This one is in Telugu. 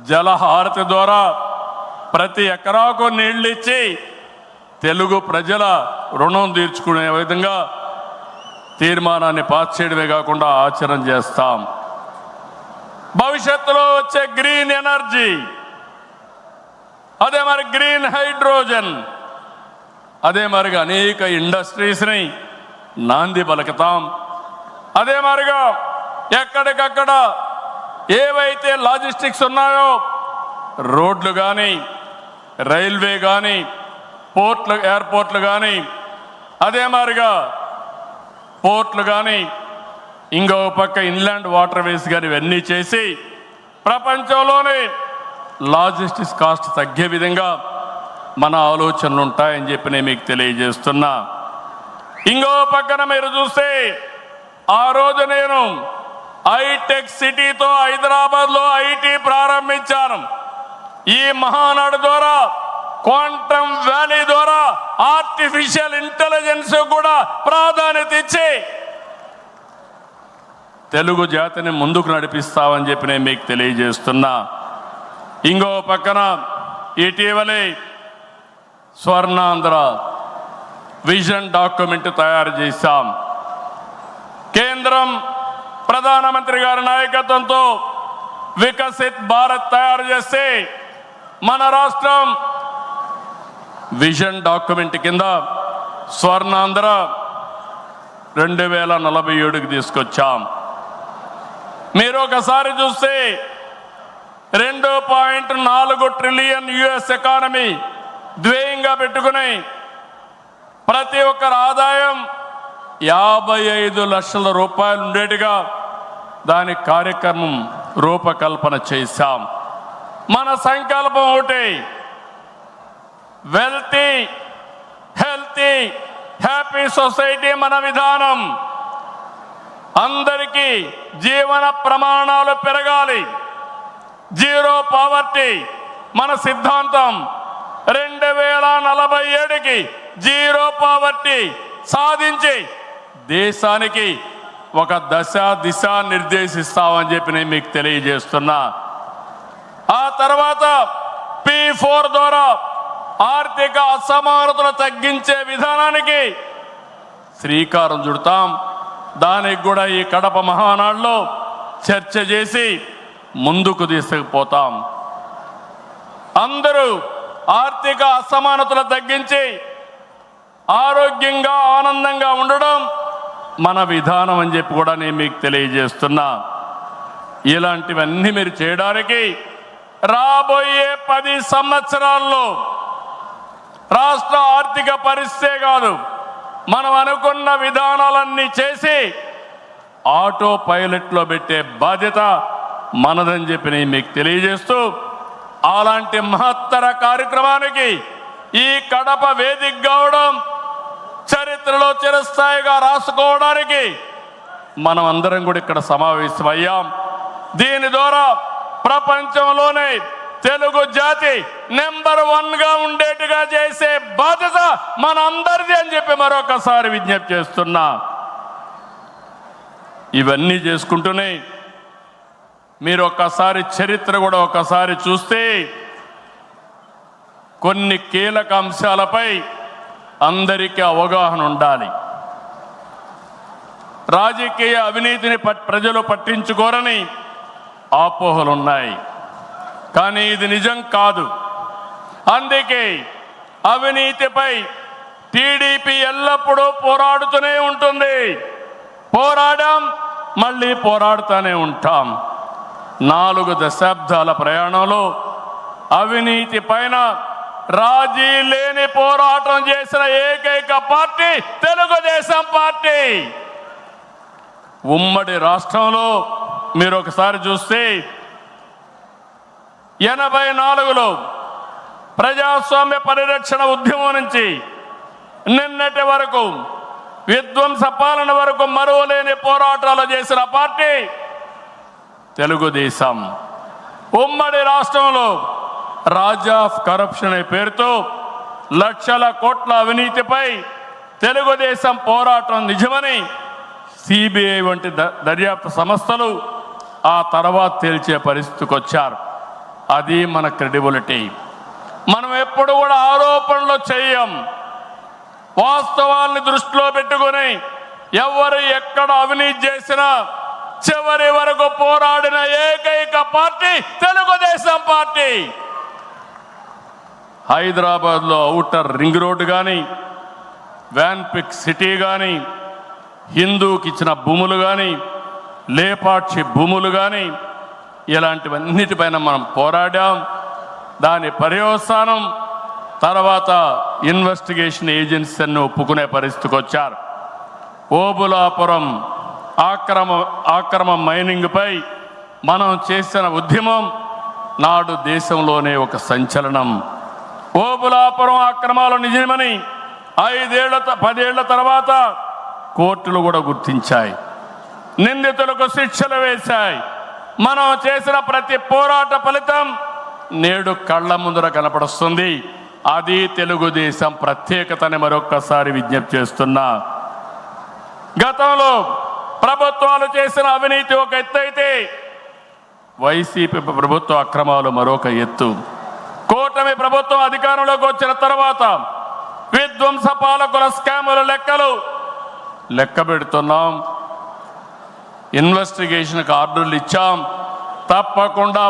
జలహారతి ద్వారా ప్రతి ఎకరాకు నీళ్ళు ఇచ్చి తెలుగు ప్రజల రుణం తీర్చుకునే విధంగా తీర్మానాన్ని పాస్ చేయడమే కాకుండా ఆచరణ చేస్తాం. భవిష్యత్తులో వచ్చే గ్రీన్ ఎనర్జీ, అదే మరి గ్రీన్ హైడ్రోజన్, అదే మరిగా అనేక ఇండస్ట్రీస్ని నాంది పలుకుతాం. అదే మరిగా ఎక్కడికక్కడ ఏవైతే లాజిస్టిక్స్ ఉన్నాయో రోడ్లు కానీ, రైల్వే కానీ, పోర్ట్లు, ఎయిర్పోర్ట్లు కానీ, అదే మరిగా పోర్ట్లు కానీ, ఇంకో పక్క ఇన్లాండ్ వాటర్ వేస్ కానీ ఇవన్నీ చేసి ప్రపంచంలోనే లాజిస్టిక్స్ కాస్ట్ తగ్గే విధంగా మన ఆలోచనలు ఉంటాయని చెప్పి నేను మీకు తెలియజేస్తున్నా. ఇంకో పక్కన మీరు చూస్తే ఆ రోజు నేను హైటెక్ సిటీతో హైదరాబాద్లో ఐటీ ప్రారంభించాను. ఈ మహానాడు ద్వారా, క్వాంటమ్ వ్యాలీ ద్వారా ఆర్టిఫిషియల్ ఇంటెలిజెన్స్ కూడా ప్రాధాన్యత ఇచ్చి తెలుగు జాతిని ముందుకు నడిపిస్తామని చెప్పి నేను మీకు తెలియజేస్తున్నా. ఇంకో పక్కన ఇటీవలే స్వర్ణాంధ్ర విజన్ డాక్యుమెంట్ తయారు చేశాం. కేంద్రం ప్రధానమంత్రి గారి నాయకత్వంతో వికసిత్ భారత్ తయారు చేస్తే మన రాష్ట్రం విజన్ డాక్యుమెంట్ కింద స్వర్ణాంధ్ర 2047కి తీసుకొచ్చాం. మీరు ఒకసారి చూస్తే 2.4 ట్రిలియన్ యుఎస్ ఎకానమీ ధ్యేయంగా పెట్టుకుని ప్రతి ఒక్కరి ఆదాయం 55 లక్షల రూపాయలు ఉండేట్టుగా దాని కార్యక్రమం రూపకల్పన చేశాం. మన సంకల్పం ఒకటి, వెల్తీ, హెల్తీ, హ్యాపీ సొసైటీ మన విధానం. అందరికీ జీవన ప్రమాణాలు పెరగాలి, జీరో పావర్టీ మన సిద్ధాంతం. 2047కి జీరో పావర్టీ సాధించి దేశానికి ఒక దిశ నిర్దేశిస్తామని చెప్పి నేను మీకు తెలియజేస్తున్నా. ఆ తర్వాత P4 ద్వారా ఆర్థిక అసమానతలు తగ్గించే విధానానికి శ్రీకారం చుడతాం. దానికి కూడా ఈ కడప మహానాడులో చర్చ చేసి ముందుకు తీసుకుపోతాం. అందరూ ఆర్థిక అసమానతలు తగ్గించి ఆరోగ్యంగా, ఆనందంగా ఉండడం మన విధానం అని చెప్పి కూడా నేను మీకు తెలియజేస్తున్నా. ఇలాంటివన్నీ మీరు చేయడానికి రాబోయే 10 సంవత్సరాల్లో రాష్ట్ర ఆర్థిక పరిస్థితే కాదు, మనం అనుకున్న విధానాలన్నీ చేసి ఆటో పైలట్లో పెట్టే బాధ్యత మనదని చెప్పి నేను మీకు తెలియజేస్తూ, అలాంటి మహత్తర కార్యక్రమానికి ఈ కడప వేదిక కావడం, చరిత్రలో చిరస్థాయిగా రాసుకోవడానికి మనం అందరం కూడా ఇక్కడ సమావేశమయ్యాం. దీని ద్వారా ప్రపంచంలోనే తెలుగు జాతి నెంబర్ 1గా ఉండేట్టుగా చేసే బాధ్యత మన అందరిది అని చెప్పి మరొకసారి విజ్ఞప్తి చేస్తున్నా. ఇవన్నీ చేసుకుంటూనే మీరు ఒక్కసారి చరిత్ర కూడా ఒకసారి చూస్తే కొన్ని కీలక అంశాలపై అందరికీ అవగాహన ఉండాలి. రాజకీయ అవినీతిని ప్రజలు పట్టించుకోరని అపోహలున్నాయి, కానీ ఇది నిజం కాదు. అందుకే అవినీతిపై టీడీపీ ఎల్లప్పుడూ పోరాడుతూనే ఉంటుంది. పోరాడాం, మళ్ళీ పోరాడుతూనే ఉంటాం. 4 దశాబ్దాల ప్రయాణంలో అవినీతి పైన రాజీ లేని పోరాటం చేసిన ఏకైక పార్టీ తెలుగుదేశం పార్టీ. ఉమ్మడి రాష్ట్రంలో మీరు ఒకసారి చూస్తే 84లో ప్రజాస్వామ్య పరిరక్షణ ఉద్యమం నుంచి నిన్నటి వరకు విధ్వంస పాలన వరకు మరువలేని పోరాటాలు చేసిన పార్టీ తెలుగుదేశం. ఉమ్మడి రాష్ట్రంలో రాజా ఆఫ్ కరప్షన్ అనే పేరుతో లక్షల కోట్ల అవినీతిపై తెలుగుదేశం పోరాటం నిజమని సిబిఐ వంటి దర్యాప్తు సంస్థలు ఆ తర్వాత తేల్చే పరిస్థితికి వచ్చారు. అది మన క్రెడిబిలిటీ. మనం ఎప్పుడు కూడా ఆరోపణలు చేయం. వాస్తవాల్ని దృష్టిలో పెట్టుకొని ఎవరు ఎక్కడ అవినీతి చేసినా చివరి వరకు పోరాడిన ఏకైక పార్టీ తెలుగుదేశం పార్టీ. హైదరాబాద్లో ఔటర్ రింగ్ రోడ్డు కానీ, వ్యాన్పిక్ సిటీ కానీ, హిందూకి ఇచ్చిన భూములు కానీ, లేపాక్షి భూములు కానీ, ఇలాంటివన్నిటిపైన మనం పోరాడాం. దాని పర్యవసానం తర్వాత ఇన్వెస్టిగేషన్ ఏజెన్సీని ఒప్పుకునే పరిస్థితికి వచ్చారు. ఓబులాపురం ఆక్రమ మైనింగ్పై మనం చేసిన ఉద్యమం నాడు దేశంలోనే ఒక సంచలనం. ఓబులాపురం ఆక్రమాలు నిజమని 10 ఏళ్ల తర్వాత కోర్టులు కూడా గుర్తించాయి. నిందితులకు శిక్షలు వేశాయి. మనం చేసిన ప్రతి పోరాట ఫలితం నేడు కళ్ళ ముందర కనపడుస్తుంది. అది తెలుగుదేశం ప్రత్యేకతని మరొక్కసారి విజ్ఞప్తి చేస్తున్నా. గతంలో ప్రభుత్వాలు చేసిన అవినీతి ఒక ఎత్తు అయితే వైసీపీ ప్రభుత్వ అక్రమాలు మరొక ఎత్తు. కూటమి ప్రభుత్వం అధికారంలోకి వచ్చిన తర్వాత విధ్వంస పాలకుల స్కాముల లెక్క పెడుతున్నాం. ఇన్వెస్టిగేషన్కి ఆర్డర్లు ఇచ్చాం. తప్పకుండా